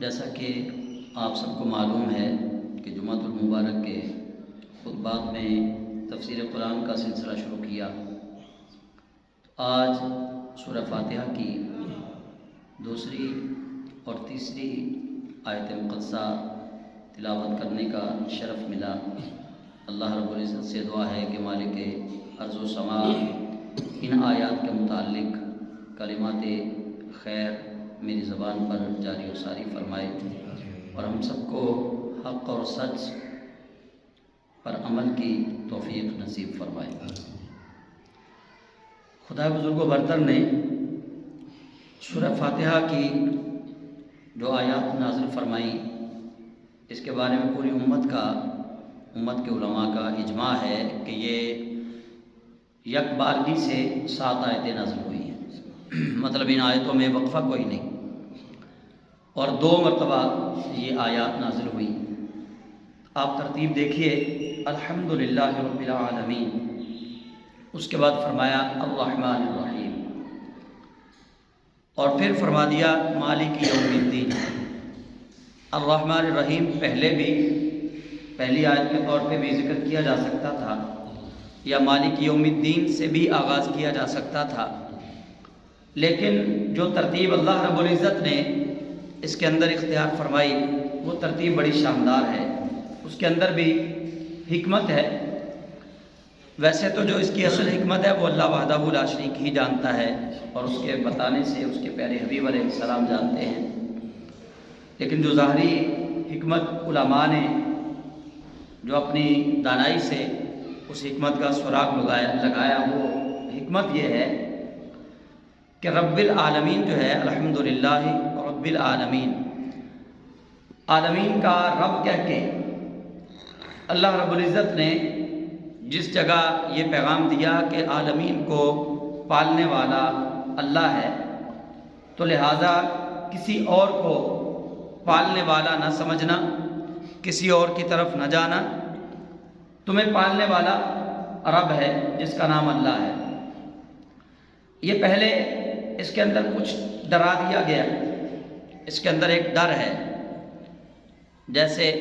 جیسا کہ آپ سب کو معلوم ہے کہ جمعۃ المبارک کے خطبات میں تفسیر قرآن کا سلسلہ شروع کیا۔ آج سورہ فاتحہ کی دوسری اور تیسری آیت مقدسہ تلاوت کرنے کا شرف ملا۔ اللہ رب العزت سے دعا ہے کہ مالک ارض و سماء ان آیات کے متعلق کلمات خیر میری زبان پر جاری و ساری فرمائے اور ہم سب کو حق اور سچ پر عمل کی توفیق نصیب فرمائے۔ خدا بزرگ و برتر نے سورہ فاتحہ کی جو آیات نازل فرمائی، اس کے بارے میں پوری امت کے علماء کا اجماع ہے کہ یہ یک بارگی سے 7 آیتیں نازل ہوئی ہیں، مطلب ان آیتوں میں وقفہ کوئی نہیں، اور 2 مرتبہ یہ آیات نازل ہوئی۔ آپ ترتیب دیکھیے، الحمدللہ رب العالمین، اس کے بعد فرمایا الرحمن الرحیم، اور پھر فرما دیا مالک یوم الدین۔ الرحمن الرحیم پہلی آیت کے طور پہ بھی ذکر کیا جا سکتا تھا، یا مالک یوم الدین سے بھی آغاز کیا جا سکتا تھا، لیکن جو ترتیب اللہ رب العزت نے اس کے اندر اختیار فرمائی وہ ترتیب بڑی شاندار ہے، اس کے اندر بھی حکمت ہے۔ ویسے تو جو اس کی اصل حکمت ہے وہ اللہ وحدہ لا شریک ہی جانتا ہے، اور اس کے بتانے سے اس کے پیارے حبیب علیہ السلام جانتے ہیں، لیکن جو ظاہری حکمت علماء نے جو اپنی دانائی سے اس حکمت کا سراغ لگایا وہ حکمت یہ ہے کہ رب العالمین جو ہے، الحمدللہ رب العالمین، عالمین کا رب کہہ کے اللہ رب العزت نے جس جگہ یہ پیغام دیا کہ عالمین کو پالنے والا اللہ ہے، تو لہٰذا کسی اور کو پالنے والا نہ سمجھنا، کسی اور کی طرف نہ جانا، تمہیں پالنے والا رب ہے جس کا نام اللہ ہے۔ یہ پہلے اس کے اندر کچھ ڈرا دیا گیا، اس کے اندر ایک ڈر ہے، جیسے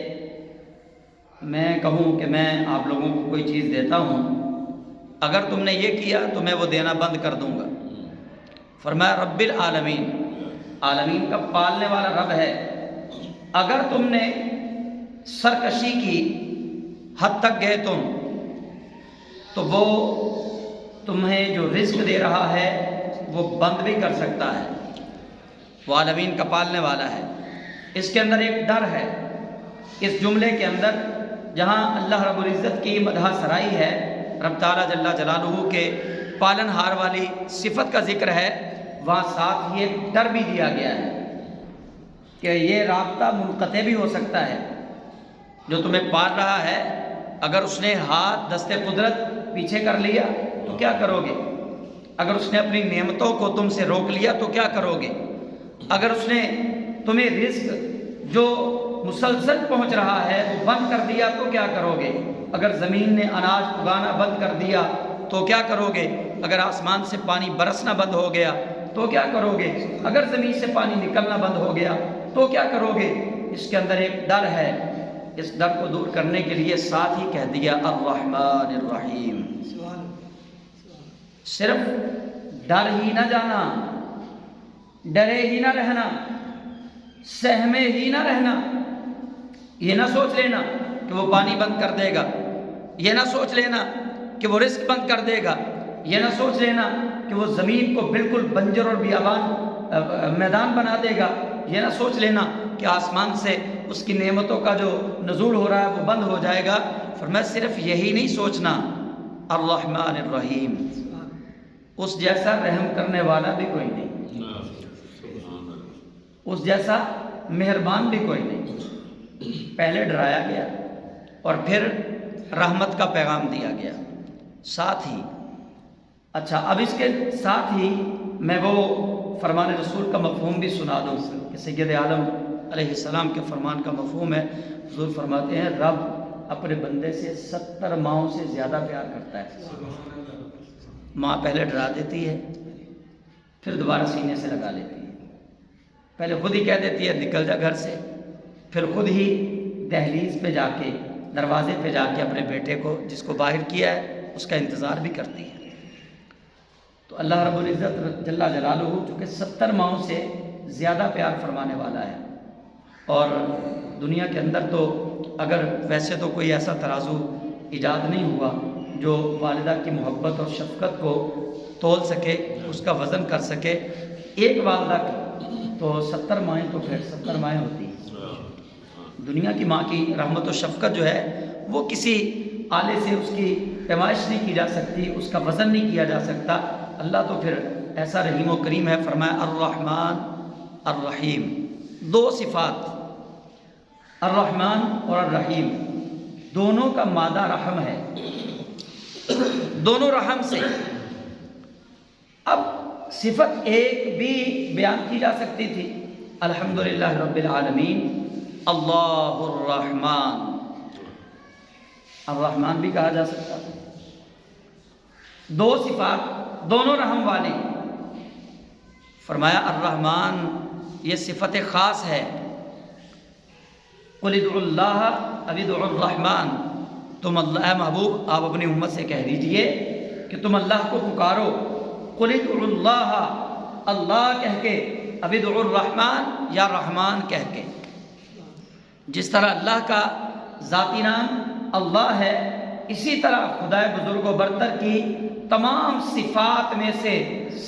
میں کہوں کہ میں آپ لوگوں کو کوئی چیز دیتا ہوں، اگر تم نے یہ کیا تو میں وہ دینا بند کر دوں گا۔ فرمایا رب العالمین، عالمین کا پالنے والا رب ہے، اگر تم نے سرکشی کی حد تک گئے تم تو وہ تمہیں جو رزق دے رہا ہے وہ بند بھی کر سکتا ہے۔ وہ عالمین کا پالنے والا ہے۔ اس کے اندر ایک ڈر ہے، اس جملے کے اندر جہاں اللہ رب العزت کی مدح سرائی ہے، رب تعالیٰ جل جلالہ کے پالن ہار والی صفت کا ذکر ہے، وہاں ساتھ یہ ڈر بھی دیا گیا ہے کہ یہ رابطہ منقطع بھی ہو سکتا ہے۔ جو تمہیں پال رہا ہے، اگر اس نے ہاتھ دست قدرت پیچھے کر لیا تو کیا کرو گے؟ اگر اس نے اپنی نعمتوں کو تم سے روک لیا تو کیا کرو گے؟ اگر اس نے تمہیں رزق جو مسلسل پہنچ رہا ہے وہ بند کر دیا تو کیا کرو گے؟ اگر زمین نے اناج اگانا بند کر دیا تو کیا کرو گے؟ اگر آسمان سے پانی برسنا بند ہو گیا تو کیا کرو گے؟ اگر زمین سے پانی نکلنا بند ہو گیا تو کیا کرو گے؟ اس کے اندر ایک ڈر ہے، اس ڈر کو دور کرنے کے لیے ساتھ ہی کہہ دیا الرحمن الرحیم۔ صرف ڈر ہی نہ جانا، ڈرے ہی نہ رہنا، سہمے ہی نہ رہنا، یہ نہ سوچ لینا کہ وہ پانی بند کر دے گا، یہ نہ سوچ لینا کہ وہ رزق بند کر دے گا، یہ نہ سوچ لینا کہ وہ زمین کو بالکل بنجر اور بیابان میدان بنا دے گا، یہ نہ سوچ لینا کہ آسمان سے اس کی نعمتوں کا جو نزول ہو رہا ہے وہ بند ہو جائے گا۔ فرمایا صرف یہی نہیں سوچنا، الرحمن الرحیم، اس جیسا رحم کرنے والا بھی کوئی نہیں، اس جیسا مہربان بھی کوئی نہیں۔ پہلے ڈرایا گیا اور پھر رحمت کا پیغام دیا گیا ساتھ ہی۔ اچھا، اب اس کے ساتھ ہی میں وہ فرمان رسول کا مفہوم بھی سنا دوں کہ سید عالم علیہ السلام کے فرمان کا مفہوم ہے۔ حضور فرماتے ہیں رب اپنے بندے سے 70 ماؤں سے زیادہ پیار کرتا ہے۔ ماں پہلے ڈرا دیتی ہے، پھر دوبارہ سینے سے لگا لیتی ہے، پہلے خود ہی کہہ دیتی ہے نکل جا گھر سے، پھر خود ہی دہلیز پہ جا کے، دروازے پہ جا کے اپنے بیٹے کو جس کو باہر کیا ہے اس کا انتظار بھی کرتی ہے۔ تو اللہ رب العزت جل جلالہ چونکہ 70 ماؤں سے زیادہ پیار فرمانے والا ہے، اور دنیا کے اندر تو اگر ویسے تو کوئی ایسا ترازو ایجاد نہیں ہوا جو والدہ کی محبت اور شفقت کو تول سکے، اس کا وزن کر سکے، ایک والدہ کی تو 70 مائیں تو پھر 70 مائیں ہوتی ہیں۔ دنیا کی ماں کی رحمت و شفقت جو ہے وہ کسی آلے سے اس کی پیمائش نہیں کی جا سکتی، اس کا وزن نہیں کیا جا سکتا۔ اللہ تو پھر ایسا رحیم و کریم ہے، فرمایا الرحمن الرحیم، دو صفات الرحمن اور الرحیم دونوں کا مادہ رحم ہے، دونوں رحم سے۔ اب صفت ایک بھی بیان کی جا سکتی تھی، الحمدللہ رب العالمین اللہ الرحمن، الرحمن بھی کہا جا سکتا تھا۔ دو صفات دونوں رحم والے، فرمایا الرحمن یہ صفت خاص ہے، قل ادعوا اللہ او ادعوا الرحمن، تم اللہ، اے محبوب آپ اپنی امت سے کہہ دیجئے کہ تم اللہ کو پکارو، قل ادعوا اللہ، اللہ کہہ کے، او ادعوا الرحمن یا رحمان کہہ کے۔ جس طرح اللہ کا ذاتی نام اللہ ہے، اسی طرح خدائے بزرگ و برتر کی تمام صفات میں سے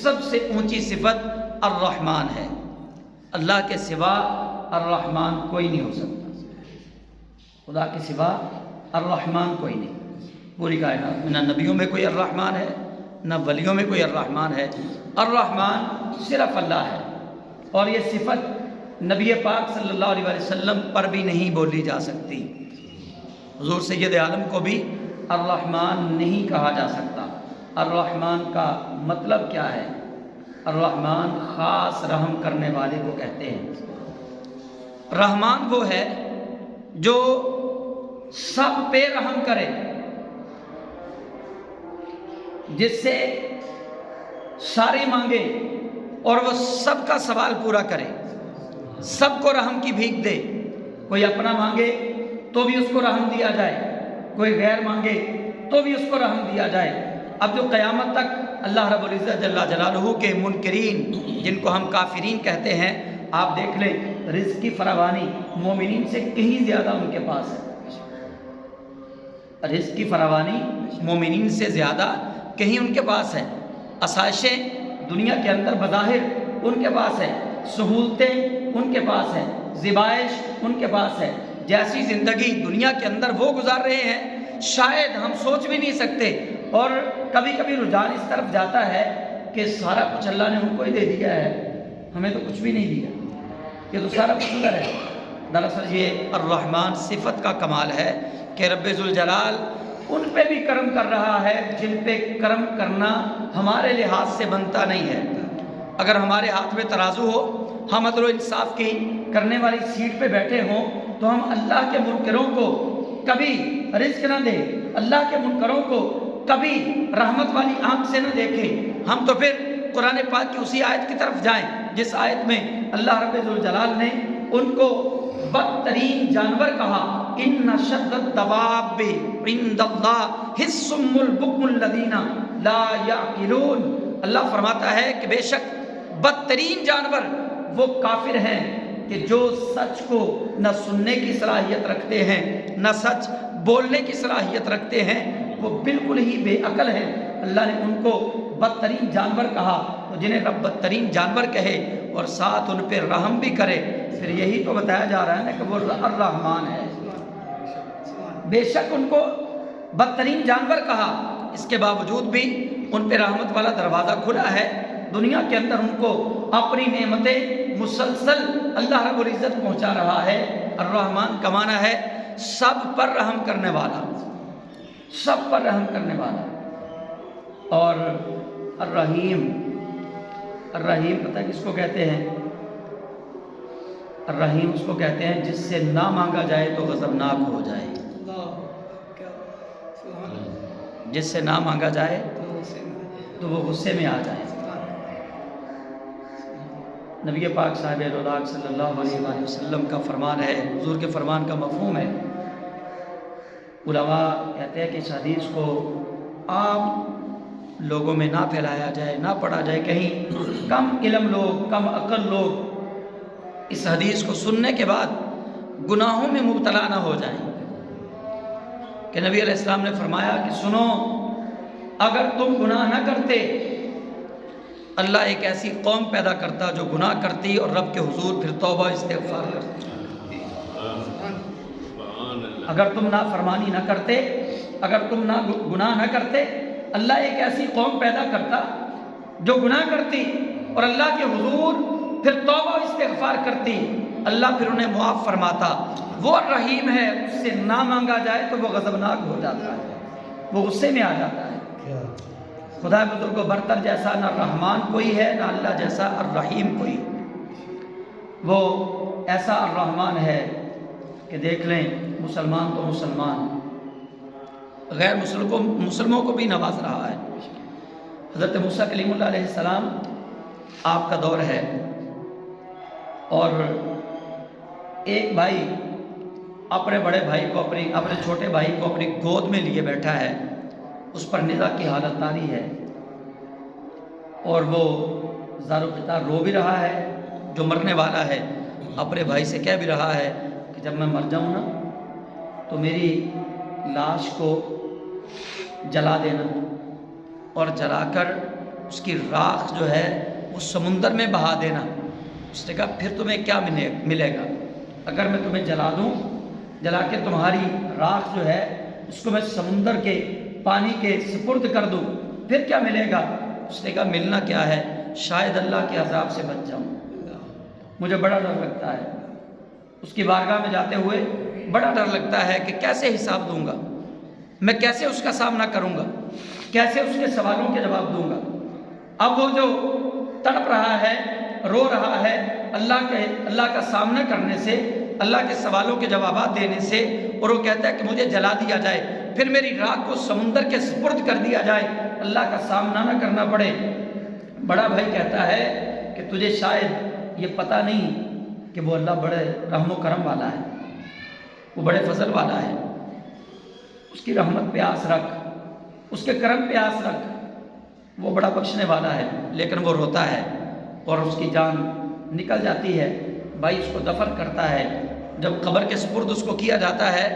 سب سے اونچی صفت الرحمن ہے۔ اللہ کے سوا الرحمن کوئی نہیں ہو سکتا، خدا کے سوا الرحمن کوئی نہیں۔ پوری کائنات میں نہ نبیوں میں کوئی الرحمن ہے، نہ ولیوں میں کوئی الرحمن ہے، الرحمن صرف اللہ ہے۔ اور یہ صفت نبی پاک صلی اللہ علیہ وسلم پر بھی نہیں بولی جا سکتی، حضور سید عالم کو بھی الرحمن نہیں کہا جا سکتا۔ الرحمن کا مطلب کیا ہے؟ الرحمن خاص رحم کرنے والے کو کہتے ہیں۔ رحمان وہ ہے جو سب پہ رحم کرے، جس سے سارے مانگے اور وہ سب کا سوال پورا کرے، سب کو رحم کی بھیک دے۔ کوئی اپنا مانگے تو بھی اس کو رحم دیا جائے، کوئی غیر مانگے تو بھی اس کو رحم دیا جائے۔ اب جو قیامت تک اللہ رب العزت جل جلالہ کے منکرین، جن کو ہم کافرین کہتے ہیں، آپ دیکھ لیں رزق کی فراوانی مومنین سے کہیں زیادہ ان کے پاس ہے، رزق کی فراوانی مومنین سے زیادہ کہیں ان کے پاس ہے۔ آسائشیں دنیا کے اندر بظاہر ان کے پاس ہے، سہولتیں ان کے پاس ہیں، ذبائش ان کے پاس ہے۔ جیسی زندگی دنیا کے اندر وہ گزار رہے ہیں شاید ہم سوچ بھی نہیں سکتے، اور کبھی کبھی رجحان اس طرف جاتا ہے کہ سارا کچھ اللہ نے ان کو ہی دے دیا ہے، ہمیں تو کچھ بھی نہیں دیا، یہ تو سارا کچھ ادھر ہے۔ دراصل یہ الرحمن صفت کا کمال ہے کہ رب ذوالجلال ان پہ بھی کرم کر رہا ہے جن پہ کرم کرنا ہمارے لحاظ سے بنتا نہیں ہے۔ اگر ہمارے ہاتھ میں ترازو ہو، ہم عدل و انصاف کی کرنے والی سیٹ پہ بیٹھے ہوں، تو ہم اللہ کے منکروں کو کبھی رزق نہ دیں، اللہ کے منکروں کو کبھی رحمت والی آنکھ سے نہ دیکھیں، ہم تو پھر قرآن پاک کی اسی آیت کی طرف جائیں جس آیت میں اللہ رب ذوالجلال نے ان کو بدترین جانور کہا، ان شد الدواب عند اللہ الصم البکم الذین لا یعقلون۔ اللہ فرماتا ہے کہ بے شک بدترین جانور وہ کافر ہیں کہ جو سچ کو نہ سننے کی صلاحیت رکھتے ہیں، نہ سچ بولنے کی صلاحیت رکھتے ہیں، وہ بالکل ہی بے عقل ہیں۔ اللہ نے ان کو بدترین جانور کہا، تو جنہیں رب بدترین جانور کہے اور ساتھ ان پہ رحم بھی کرے، پھر یہی تو بتایا جا رہا ہے نا کہ وہ الرحمن ہے۔ بے شک ان کو بدترین جانور کہا، اس کے باوجود بھی ان پہ رحمت والا دروازہ کھلا ہے۔ دنیا کے اندر ان کو اپنی نعمتیں مسلسل اللہ رب العزت پہنچا رہا ہے۔ الرحمن کا معنی ہے سب پر رحم کرنے والا، سب پر رحم کرنے والا۔ اور الرحیم، الرحیم پتہ کس کو کہتے ہیں؟ الرحیم اس کو کہتے ہیں جس سے نہ مانگا جائے تو غضبناک ہو جائے، جس سے نہ مانگا جائے تو وہ غصے میں آ جائے۔ نبی پاک صاحب رولاک صلی اللہ علیہ وآلہ وسلم کا فرمان ہے، حضور کے فرمان کا مفہوم ہے۔ علماء کہتے ہیں کہ اس حدیث کو عام لوگوں میں نہ پھیلایا جائے، نہ پڑھا جائے، کہیں کم علم لوگ، کم عقل لوگ اس حدیث کو سننے کے بعد گناہوں میں مبتلا نہ ہو جائیں۔ کہ نبی علیہ السلام نے فرمایا کہ سنو، اگر تم گناہ نہ کرتے، اللہ ایک ایسی قوم پیدا کرتا جو گناہ کرتی اور رب کے حضور پھر توبہ استغفار کرتی۔ اگر تم نافرمانی نہ کرتے، اگر تم گناہ نہ کرتے، اللہ ایک ایسی قوم پیدا کرتا جو گناہ کرتی اور اللہ کے حضور پھر توبہ استغفار کرتی، اللہ پھر انہیں معاف فرماتا۔ وہ رحیم ہے، اس سے نہ مانگا جائے تو وہ غضبناک ہو جاتا ہے، وہ غصے میں آ جاتا ہے۔ خدا بزرگ و برتر جیسا نہ رحمان کوئی ہے، نہ اللہ جیسا الرحیم کوئی۔ وہ ایسا الرحمان ہے کہ دیکھ لیں، مسلمان تو مسلمان، غیر مسلموں کو بھی نواز رہا ہے۔ حضرت موسیٰ کلیم اللہ علیہ السلام آپ کا دور ہے، اور ایک بھائی اپنے بڑے بھائی کو اپنے چھوٹے بھائی کو اپنی گود میں لیے بیٹھا ہے، اس پر نزاع کی حالت طاری ہے، اور وہ زار و پتا رو بھی رہا ہے، جو مرنے والا ہے اپنے بھائی سے کہہ بھی رہا ہے کہ جب میں مر جاؤں نا تو میری لاش کو جلا دینا، اور جلا کر اس کی راکھ جو ہے وہ سمندر میں بہا دینا۔ اس نے کہا پھر تمہیں کیا ملے گا؟ اگر میں تمہیں جلا دوں، جلا کے تمہاری راکھ جو ہے اس کو میں سمندر کے پانی کے سپرد کر دوں، پھر کیا ملے گا؟ اس نے کہا ملنا کیا ہے، شاید اللہ کے عذاب سے بچ جاؤں، مجھے بڑا ڈر لگتا ہے۔ اس کی بارگاہ میں جاتے ہوئے بڑا ڈر لگتا ہے کہ کیسے حساب دوں گا میں، کیسے اس کا سامنا کروں گا، کیسے اس کے سوالوں کے جواب دوں گا۔ اب وہ جو تڑپ رہا ہے، رو رہا ہے اللہ کا سامنا کرنے سے، اللہ کے سوالوں کے جوابات دینے سے، اور وہ کہتا ہے کہ مجھے جلا دیا جائے، پھر میری راکھ کو سمندر کے سپرد کر دیا جائے، اللہ کا سامنا نہ کرنا پڑے۔ بڑا بھائی کہتا ہے کہ تجھے شاید یہ پتہ نہیں کہ وہ اللہ بڑے رحم و کرم والا ہے، وہ بڑے فضل والا ہے، اس کی رحمت پہ آس رکھ، اس کے کرم پہ آس رکھ، وہ بڑا بخشنے والا ہے۔ لیکن وہ روتا ہے اور اس کی جان نکل جاتی ہے۔ بھائی اس کو دفن کرتا ہے، جب قبر کے سپرد اس کو کیا جاتا ہے،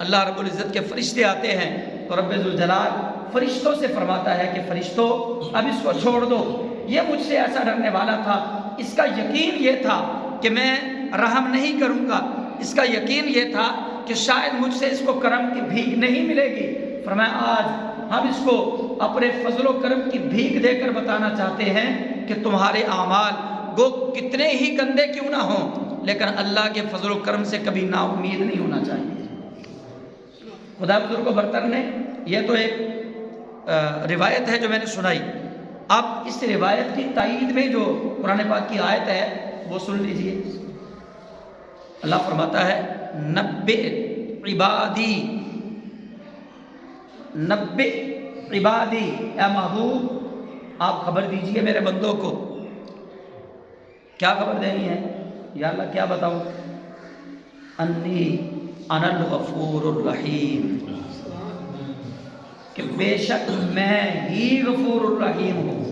اللہ رب العزت کے فرشتے آتے ہیں تو رب ذوالجلال فرشتوں سے فرماتا ہے کہ فرشتوں اب اس کو چھوڑ دو، یہ مجھ سے ایسا ڈرنے والا تھا، اس کا یقین یہ تھا کہ میں رحم نہیں کروں گا، اس کا یقین یہ تھا کہ شاید مجھ سے اس کو کرم کی بھیک نہیں ملے گی۔ فرمایا آج ہم اس کو اپنے فضل و کرم کی بھیک دے کر بتانا چاہتے ہیں کہ تمہارے اعمال گو کتنے ہی گندے کیوں نہ ہوں، لیکن اللہ کے فضل و کرم سے کبھی نا امید نہیں ہونا چاہیے۔ خدا بزرگ و برتر نے یہ تو ایک روایت ہے جو میں نے سنائی، اب اس روایت کی تائید میں جو قرآن پاک کی آیت ہے وہ سن لیجئے۔ اللہ فرماتا ہے نبئ عبادی، نبئ عبادی، اے محبوب آپ خبر دیجئے میرے بندوں کو۔ کیا خبر دینی ہے یا اللہ کیا بتاؤں؟ انی انا الغفور الرحیم، کہ بے شک میں ہی غفور الرحیم ہوں،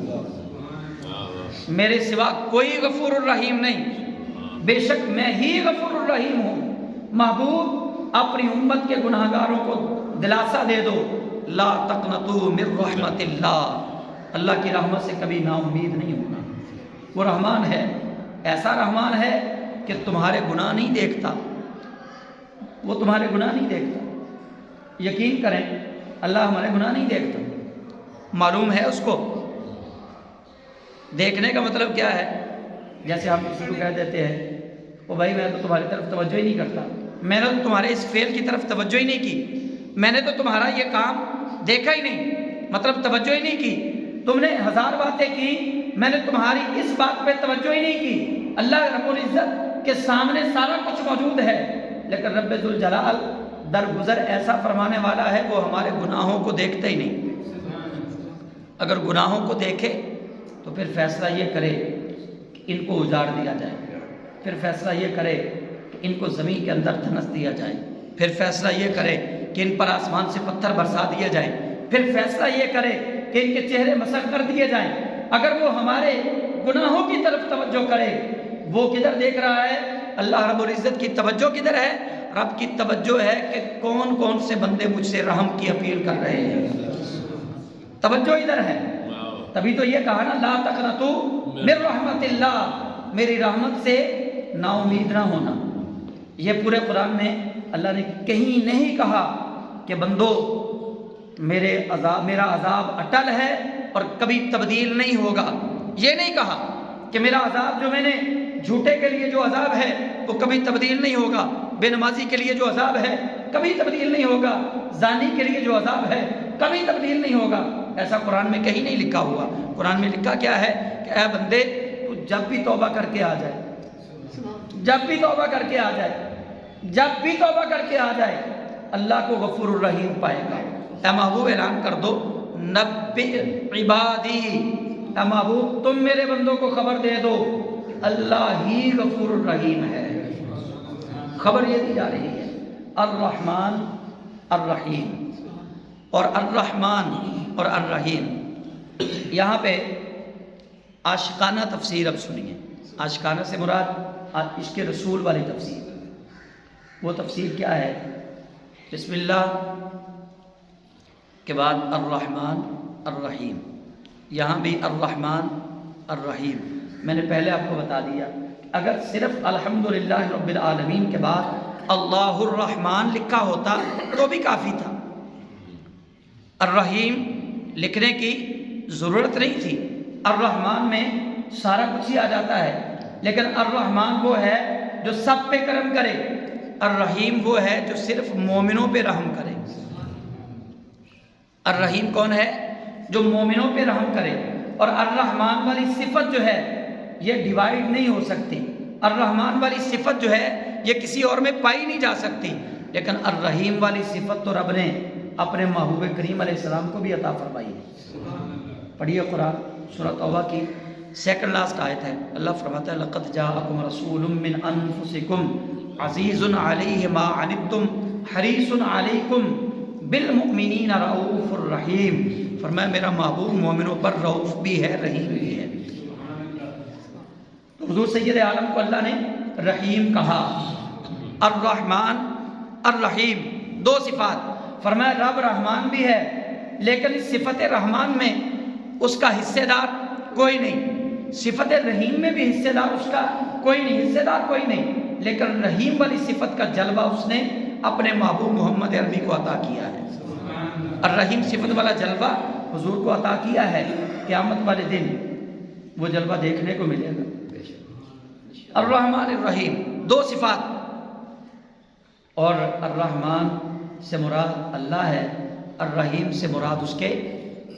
میرے سوا کوئی غفور الرحیم نہیں، بے شک میں ہی غفور الرحیم ہوں۔ محبوب اپنی امت کے گناہ گاروں کو دلاسا دے دو، لا تقنطوا من رحمت اللہ کی رحمت سے کبھی نا امید نہیں ہونا۔ وہ رحمان ہے، ایسا رحمان ہے کہ تمہارے گناہ نہیں دیکھتا، وہ تمہارے گناہ نہیں دیکھتا۔ یقین کریں اللہ ہمارے گناہ نہیں دیکھتا، معلوم ہے اس کو۔ دیکھنے کا مطلب کیا ہے؟ جیسے ہم کسی کو کہہ دیتے ہیں وہ بھائی میں تو تمہاری طرف توجہ ہی نہیں کرتا، میں نے تو تمہارے اس فعل کی طرف توجہ ہی نہیں کی، میں نے تو تمہارا یہ کام دیکھا ہی نہیں، مطلب توجہ ہی نہیں کی، تم نے ہزار باتیں کی، میں نے تمہاری اس بات پہ توجہ ہی نہیں کی۔ اللہ رب العزت کے سامنے سارا کچھ موجود ہے، لیکن رب ذوالجلال درگزر ایسا فرمانے والا ہے وہ ہمارے گناہوں کو دیکھتا ہی نہیں۔ اگر گناہوں کو دیکھے تو پھر فیصلہ یہ کرے کہ ان کو اجاڑ دیا جائے، پھر فیصلہ یہ کرے کہ ان کو زمین کے اندر دھنس دیا جائے، پھر فیصلہ یہ کرے کہ ان پر آسمان سے پتھر برسا دیے جائیں، پھر فیصلہ یہ کرے کہ ان کے چہرے مسخ کر دیے جائیں۔ اگر وہ ہمارے گناہوں کی طرف توجہ کرے، وہ کدھر دیکھ رہا ہے؟ اللہ رب العزت کی توجہ کدھر ہے؟ رب کی توجہ ہے کہ کون کون سے بندے مجھ سے رحم کی اپیل کر رہے ہیں، توجہ ادھر ہے۔ تبھی تو یہ کہا نا لا تقنطوا من رحمت اللہ، میری رحمت سے نا امید نہ ہونا۔ یہ پورے قرآن میں اللہ نے کہیں نہیں کہا کہ بندو میرا عذاب اٹل ہے اور کبھی تبدیل نہیں ہوگا، یہ نہیں کہا کہ میرا عذاب جو میں نے جھوٹے کے لیے جو عذاب ہے وہ کبھی تبدیل نہیں ہوگا، بے نمازی کے لیے جو عذاب ہے کبھی تبدیل نہیں ہوگا، زانی کے لیے جو عذاب ہے کبھی تبدیل نہیں ہوگا۔ ایسا قرآن میں کہیں نہیں لکھا ہوا۔ قرآن میں لکھا کیا ہے کہ اے بندے تو جب بھی توبہ کر کے آ جائے، جب بھی توبہ کر کے آ جائے، جب بھی توبہ کر کے آ جائے اللہ کو غفور الرحیم پائے گا۔ اے محبوب اعلان کر دو نبئ عبادی، اے محبوب تم میرے بندوں کو خبر دے دو اللہ ہی غفور الرحیم ہے۔ خبر یہ دی جا رہی ہے الرحمن الرحیم، اور الرحمن اور الرحیم یہاں پہ عاشقانہ تفسیر اب سنیے۔ عاشقانہ سے مراد عشق رسول والی تفسیر۔ وہ تفسیر کیا ہے؟ بسم اللہ کے بعد الرحمن الرحیم، یہاں بھی الرحمن الرحیم۔ میں نے پہلے آپ کو بتا دیا اگر صرف الحمدللہ رب العالمین کے بعد اللہ الرحمن لکھا ہوتا تو بھی کافی تھا، الرحیم لکھنے کی ضرورت نہیں تھی۔ الرحمن میں سارا کچھ ہی آ جاتا ہے، لیکن الرحمن وہ ہے جو سب پہ کرم کرے، الرحیم وہ ہے جو صرف مومنوں پہ رحم کرے۔ الرحیم کون ہے؟ جو مومنوں پہ رحم کرے۔ اور الرحمن والی صفت جو ہے یہ ڈیوائیڈ نہیں ہو سکتی، الرحمن والی صفت جو ہے یہ کسی اور میں پائی نہیں جا سکتی، لیکن الرحیم والی صفت تو رب نے اپنے محبوب کریم علیہ السلام کو بھی عطا فرمائی ہے۔ پڑھیے قرآن سورہ توبہ کی سیکنڈ لاسٹ آیت ہے، اللہ فرماتا ہے لقد جاءکم رسول من انفسکم عزیز علیہ ما عنتم حریص علیکم بالمؤمنین رؤوف الرحیم۔ فرمایا میرا محبوب مومنوں پر رؤوف بھی ہے، رحیم بھی ہے۔ تو حضور سید عالم کو اللہ نے رحیم کہا۔ الرحمن الرحیم دو صفات، فرمایا رب رحمان بھی ہے لیکن اس صفت رحمان میں اس کا حصے دار کوئی نہیں، صفت رحیم میں بھی حصے دار اس کا کوئی نہیں، حصے دار کوئی نہیں، لیکن رحیم والی صفت کا جلوہ اس نے اپنے محبوب محمد عربی کو عطا کیا ہے۔ الرحیم صفت والا جلوہ حضور کو عطا کیا ہے، قیامت والے دن وہ جلوہ دیکھنے کو ملے گا۔ الرحمن الرحیم دو صفات، اور الرحمن سے مراد اللہ ہے، الرحیم سے مراد اس کے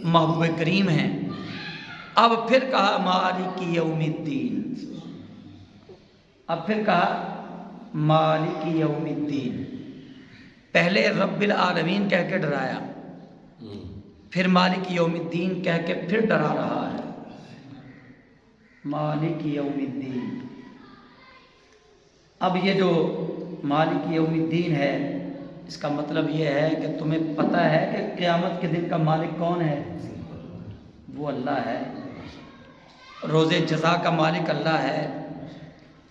محبوب کریم ہیں۔ اب پھر کہا مالک یوم الدین، اب پھر کہا مالک یوم الدین۔ پہلے رب العالمین کہہ کے ڈرایا، پھر مالک یوم الدین کہہ کے پھر ڈرا رہا ہے۔ مالک یوم الدین، اب یہ جو مالک یوم الدین ہے اس کا مطلب یہ ہے کہ تمہیں پتہ ہے کہ قیامت کے دن کا مالک کون ہے؟ وہ اللہ ہے۔ روز جزا کا مالک اللہ ہے،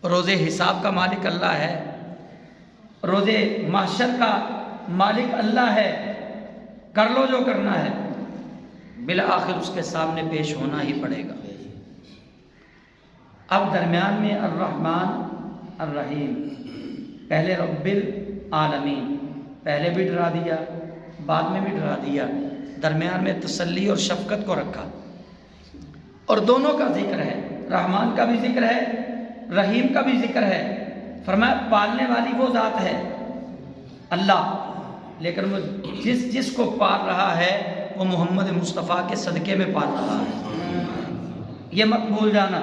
روز حساب کا مالک اللہ ہے، روز محشر کا مالک اللہ ہے۔ کر لو جو کرنا ہے، بالآخر اس کے سامنے پیش ہونا ہی پڑے گا۔ اب درمیان میں الرحمن الرحیم، پہلے رب العالمین، پہلے بھی ڈرا دیا بعد میں بھی ڈرا دیا، درمیان میں تسلی اور شفقت کو رکھا، اور دونوں کا ذکر ہے، رحمان کا بھی ذکر ہے، رحیم کا بھی ذکر ہے۔ فرمایا پالنے والی وہ ذات ہے اللہ، لیکن وہ جس کو پال رہا ہے وہ محمد مصطفیٰ کے صدقے میں پال رہا ہے۔ یہ مت بھول جانا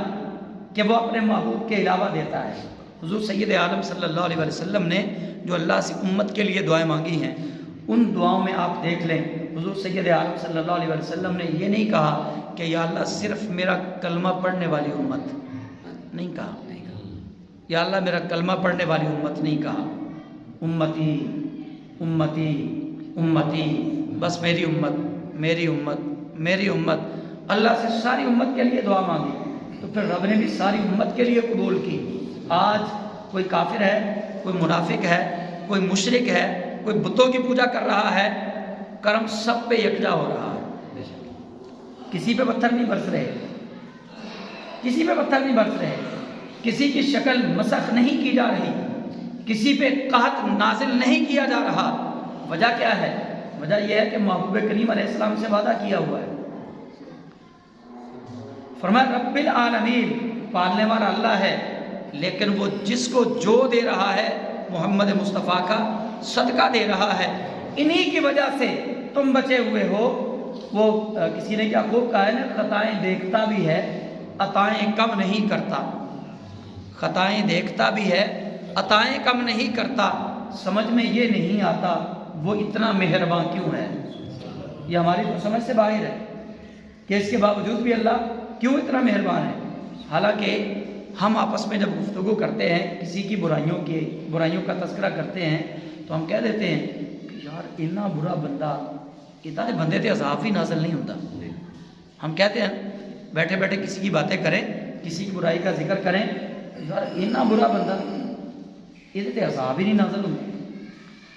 کہ وہ اپنے محبوب کے علاوہ دیتا ہے۔ حضور سید عالم صلی اللہ علیہ وسلم نے جو اللہ سے امت کے لیے دعائیں مانگی ہیں، ان دعاؤں میں آپ دیکھ لیں حضور سید عالم صلی اللہ علیہ وسلم نے یہ نہیں کہا کہ یا اللہ صرف میرا کلمہ پڑھنے والی امت، نہیں کہا. یا اللہ میرا کلمہ پڑھنے والی امت نہیں کہا. امتی امتی امتی، بس میری امت میری امت میری امت. اللہ سے ساری امت کے لیے دعا مانگی تو پھر رب نے بھی ساری امت کے لیے قبول کی. آج کوئی کافر ہے، کوئی منافق ہے، کوئی مشرک ہے، کوئی بتوں کی پوجا کر رہا ہے، کرم سب پہ یکجا ہو رہا ہے. کسی پہ پتھر نہیں برس رہے، کسی پہ پتھر نہیں برس رہے، کسی کی شکل مسخ نہیں کی جا رہی، کسی پہ قحط نازل نہیں کیا جا رہا. وجہ کیا ہے؟ وجہ یہ ہے کہ محبوب کریم علیہ السلام سے وعدہ کیا ہوا ہے. فرمایا رب العالمین، پالنے والا اللہ ہے، لیکن وہ جس کو جو دے رہا ہے محمد مصطفیٰ کا صدقہ دے رہا ہے. انہی کی وجہ سے تم بچے ہوئے ہو. وہ کسی نے کیا خوب کہا ہے نا، خطائیں دیکھتا بھی ہے عطائیں کم نہیں کرتا. خطائیں دیکھتا بھی ہے عطائیں کم نہیں کرتا. سمجھ میں یہ نہیں آتا وہ اتنا مہربان کیوں ہے. یہ ہماری تو سمجھ سے باہر ہے کہ اس کے باوجود بھی اللہ کیوں اتنا مہربان ہے. حالانکہ ہم آپس میں جب گفتگو کرتے ہیں کسی کی برائیوں کا تذکرہ کرتے ہیں تو ہم کہہ دیتے ہیں کہ یار اتنا برا بندہ، اتنے بندے تے عذاب ہی نازل نہیں ہوتا. ہم کہتے ہیں بیٹھے بیٹھے کسی کی باتیں کریں، کسی کی برائی کا ذکر کریں، یار اتنا برا بندہ یہ تے عذاب ہی نہیں نازل ہوتا.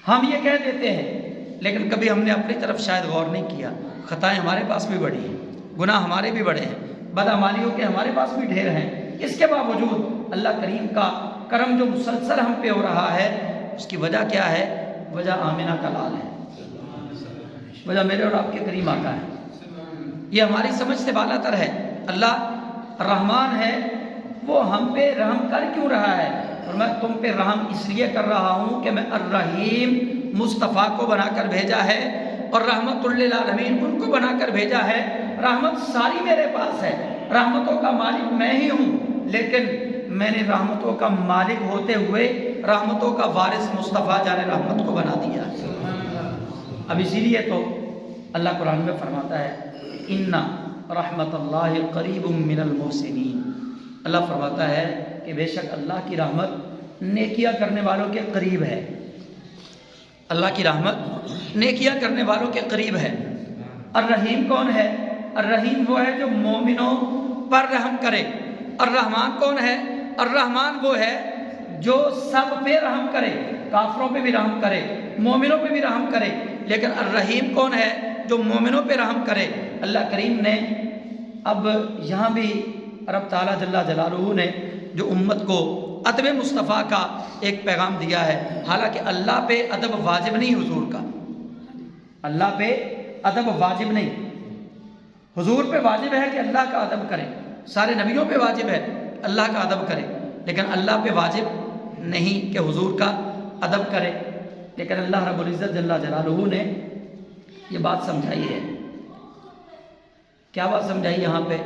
ہم یہ کہہ دیتے ہیں، لیکن کبھی ہم نے اپنی طرف شاید غور نہیں کیا. خطائیں ہمارے پاس بھی بڑی ہیں، گناہ ہمارے بھی بڑے ہیں، بدعمالیوں کے ہمارے پاس بھی ڈھیر ہیں. اس کے باوجود اللہ کریم کا کرم جو مسلسل ہم پہ ہو رہا ہے، اس کی وجہ کیا ہے؟ وجہ آمنہ کا لال ہے، وجہ میرے اور آپ کے کریم آقا ہے. یہ ہماری سمجھ سے بالا تر ہے. اللہ رحمان ہے، وہ ہم پہ رحم کر کیوں رہا ہے؟ اور میں تم پہ رحم اس لیے کر رہا ہوں کہ میں الرحیم مصطفیٰ کو بنا کر بھیجا ہے اور رحمت للعالمین ان کو بنا کر بھیجا ہے. رحمت ساری میرے پاس ہے، رحمتوں کا مالک میں ہی ہوں، لیکن میں نے رحمتوں کا مالک ہوتے ہوئے رحمتوں کا وارث مصطفیٰ جان رحمت کو بنا دیا. اب اسی لیے تو اللہ قرآن میں فرماتا ہے ان رحمت اللہ قریب من المحسنین. اللہ فرماتا ہے کہ بے شک اللہ کی رحمت نیکیاں کرنے والوں کے قریب ہے. اللہ کی رحمت نیکیاں کرنے والوں کے قریب ہے. الرحیم کون ہے؟ الرحیم وہ ہے جو مومنوں پر رحم کرے. الرحمن کون ہے؟ الرحمن وہ ہے جو سب پہ رحم کرے، کافروں پہ بھی رحم کرے، مومنوں پہ بھی رحم کرے. لیکن الرحیم کون ہے؟ جو مومنوں پہ رحم کرے. اللہ کریم نے اب یہاں بھی رب تعالیٰ جل جلالہ نے جو امت کو ادب مصطفیٰ کا ایک پیغام دیا ہے. حالانکہ اللہ پہ ادب واجب نہیں حضور کا، اللہ پہ ادب واجب نہیں. حضور پہ واجب ہے کہ اللہ کا ادب کرے، سارے نبیوں پہ واجب ہے اللہ کا ادب کرے، لیکن اللہ پہ واجب نہیں کہ حضور کا ادب کرے. لیکن اللہ رب العزت جل جلالہ نے یہ بات سمجھائی ہے. کیا بات سمجھائی یہاں پہ؟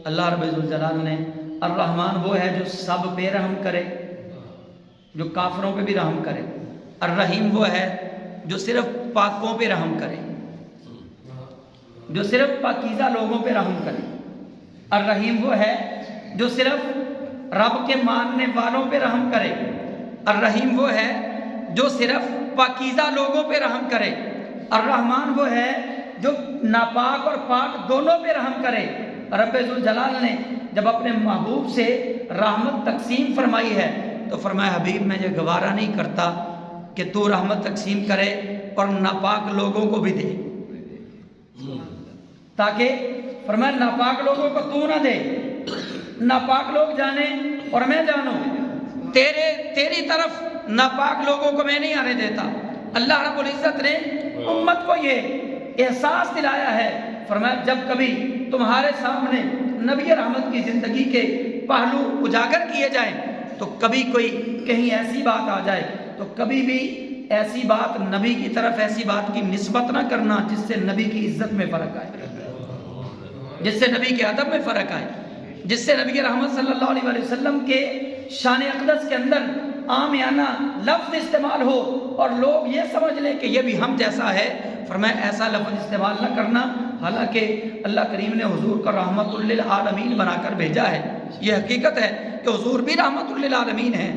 اللہ رب الجلال نے الرحمن وہ ہے جو سب پہ رحم کرے، جو کافروں پہ بھی رحم کرے. الرحیم وہ ہے جو صرف پاکوں پہ رحم کرے، جو صرف پاکیزہ لوگوں پہ رحم کرے. الرحیم وہ ہے جو صرف رب کے ماننے والوں پہ رحم کرے. الرحیم وہ ہے جو صرف پاکیزہ لوگوں پہ رحم کرے. الرحمن وہ ہے جو ناپاک اور پاک دونوں پہ رحم کرے. رب ذوالجلال نے جب اپنے محبوب سے رحمت تقسیم فرمائی ہے تو فرمایا حبیب میں یہ گوارا نہیں کرتا کہ تو رحمت تقسیم کرے اور ناپاک لوگوں کو بھی دے، تاکہ فرمایا ناپاک لوگوں کو تو نہ دے، ناپاک لوگ جانے اور میں جانوں، تیری طرف ناپاک لوگوں کو میں نہیں آنے دیتا. اللہ رب العزت نے امت کو یہ احساس دلایا ہے. فرمایا جب کبھی تمہارے سامنے نبی رحمت کی زندگی کے پہلو اجاگر کیے جائیں تو کبھی کوئی کہیں ایسی بات آ جائے تو کبھی بھی ایسی بات نبی کی طرف ایسی بات کی نسبت نہ کرنا جس سے نبی کی عزت میں فرق آئے، جس سے نبی کے ادب میں فرق آئے، جس سے نبی رحمت صلی اللہ علیہ وسلم کے شان اقدس کے اندر عامیانہ لفظ استعمال ہو اور لوگ یہ سمجھ لیں کہ یہ بھی ہم جیسا ہے. فرمایا ایسا لفظ استعمال نہ کرنا. حالانکہ اللہ کریم نے حضور کا رحمت للعالمین بنا کر بھیجا ہے. یہ حقیقت ہے کہ حضور بھی رحمت للعالمین ہیں،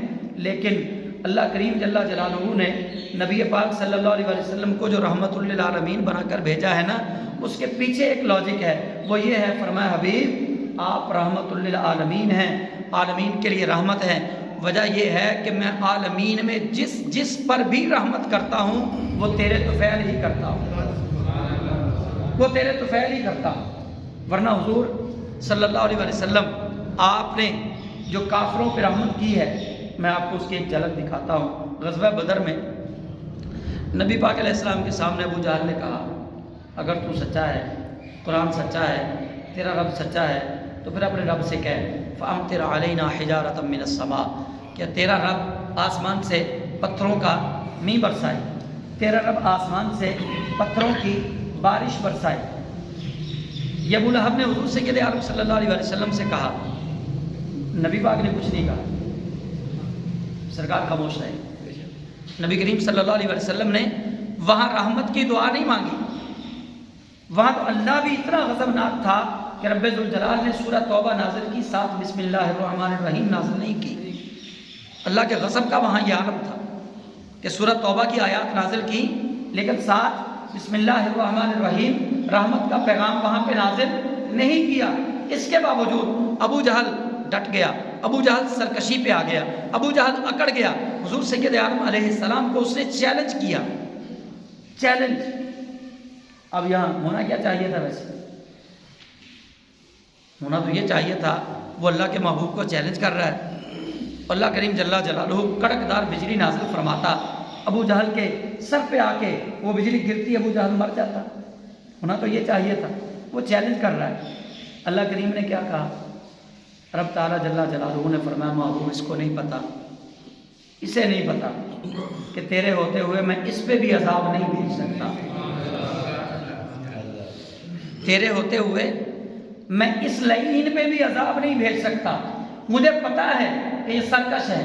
لیکن اللہ کریم جل جلالہ نے نبی پاک صلی اللہ علیہ وسلم کو جو رحمت للعالمین بنا کر بھیجا ہے نا، اس کے پیچھے ایک لاجک ہے، وہ یہ ہے، فرمایا حبیب آپ رحمت للعالمین ہیں، عالمین کے لیے رحمت ہے۔ وجہ یہ ہے کہ میں عالمین میں جس پر بھی رحمت کرتا ہوں وہ تیرے طفیل ہی کرتا ہوں، وہ تیرے طفیل ہی کرتا ہوں۔ ورنہ حضور صلی اللہ علیہ وسلم آپ نے جو کافروں پہ رحمت کی ہے، میں آپ کو اس کی ایک جھلک دکھاتا ہوں۔ غزوہ بدر میں نبی پاک علیہ السلام کے سامنے ابو جہل نے کہا اگر تو سچا ہے، قرآن سچا ہے، تیرا رب سچا ہے، تو پھر اپنے رب سے کہہ فَأَمْطِرْ عَلَيْنَا حِجَارَةً مِّنَ السَّمَاءِ، کہ تیرا رب آسمان سے پتھروں کا مینہ برسائے، تیرا رب آسمان سے پتھروں کی بارش برسائے۔ یہ ابو لہب نے حضور سید عالم صلی اللہ علیہ وسلم سے کہا، نبی پاک نے کچھ نہیں کہا، سرکار خاموش رہے۔ نبی کریم صلی اللہ علیہ وسلم نے وہاں رحمت کی دعا نہیں مانگی، وہاں تو اللہ بھی اتنا غضبناک تھا کہ رب ذوالجلال نے سورہ توبہ نازل کی، ساتھ بسم اللہ الرحمن الرحیم نازل نہیں کی۔ اللہ کے غضب کا وہاں یہ عالم تھا کہ سورہ توبہ کی آیات نازل کی، لیکن ساتھ بسم اللہ الرحمن الرحیم رحمت کا پیغام وہاں پہ نازل نہیں کیا۔ اس کے باوجود ابو جہل ڈٹ گیا، ابو جہل سرکشی پہ آ گیا، ابو جہل اکڑ گیا، حضور سید عالم علیہ السلام کو اس نے چیلنج کیا، چیلنج۔ اب یہاں ہونا کیا چاہیے تھا؟ ویسے ہونا تو یہ چاہیے تھا، وہ اللہ کے محبوب کو چیلنج کر رہا ہے، اللہ کریم جل جلالہ کڑکدار بجلی نازل فرماتا، ابو جہل کے سر پہ آ کے وہ بجلی گرتی، ابو جہل مر جاتا۔ ہونا تو یہ چاہیے تھا، وہ چیلنج کر رہا ہے۔ اللہ کریم نے کیا کہا؟ رب تعالیٰ جل جلالہ نے فرمایا محبوب اس کو نہیں پتا، اسے نہیں پتا کہ تیرے ہوتے ہوئے میں اس پہ بھی عذاب نہیں بھیج سکتا، تیرے ہوتے ہوئے میں اس لعین پہ بھی عذاب نہیں بھیج سکتا۔ مجھے پتا ہے کہ یہ سرکش ہے،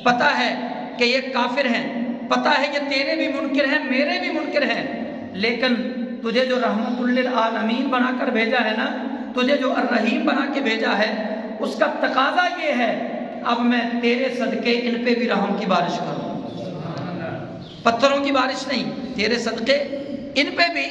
پتا ہے کہ یہ کافر ہیں، پتا ہے کہ تیرے بھی منکر ہیں، میرے بھی منکر ہیں، لیکن تجھے جو رحمت للعالمین بنا کر بھیجا ہے نا، تجھے جو الرحیم بنا کے بھیجا ہے، اس کا تقاضا یہ ہے اب میں تیرے صدقے ان پہ بھی رحم کی بارش کروں، پتھروں کی بارش نہیں، تیرے صدقے ان پہ بھی